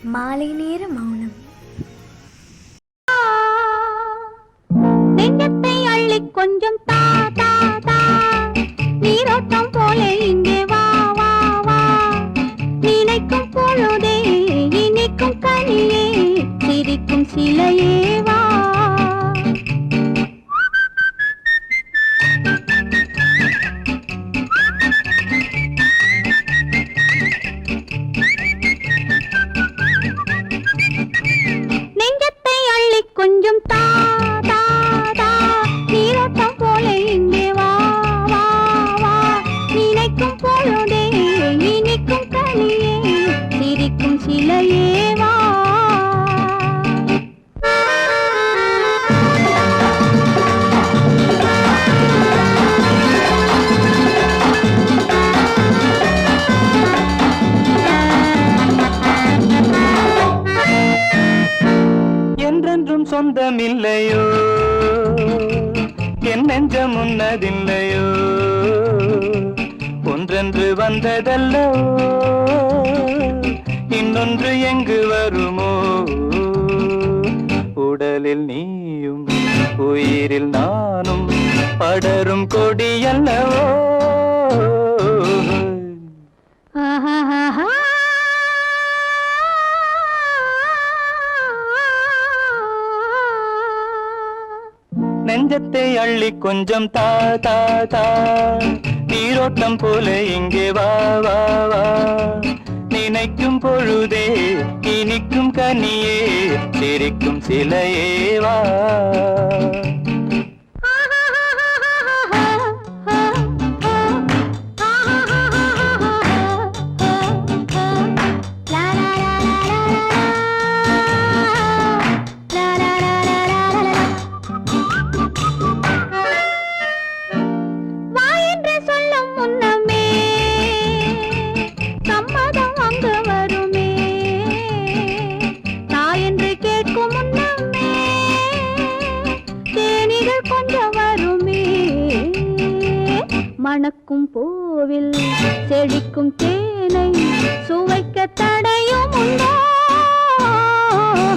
மாலை நேர மௌனம். நெஞ்சத்தை அள்ளி கொஞ்சம் தா தா தா, நீரோட்டம் போல இங்கே வா வா வா, நினைக்கும் பொழுதே இனிக்கும் கனியே, சிரிக்கும் சிலையே வா. நெஞ்சத்தை அள்ளி கொஞ்சம் தா தா தா, நீரோட்டம் போல இங்கே வா வா வா, நினைக்கும் பொழுதே இனிக்கும் கனியே, சிரிக்கும் சிலையே வா. என்றென்றும் சொந்தமில்லையோ, என் நெஞ்சம் உன்னதில்லையோ, ஒன்றென்று வந்ததல்லோ, இன்னொன்று எங்கு வருமோ, உடலில் நீயும் உயிரில் நானும் படரும் கொடியல்லவோ. நெஞ்சத்தை அள்ளி கொஞ்சம் தா தா தா, நீரோட்டம் போல இங்கே வா வா வா, நினைக்கும் பொழுதே இனிக்கும் கனியே, சிரிக்கும் சிலையே வா. மணக்கும் பூவில் செழிக்கும் தேனை சுவைக்க தடையும் உண்டோ?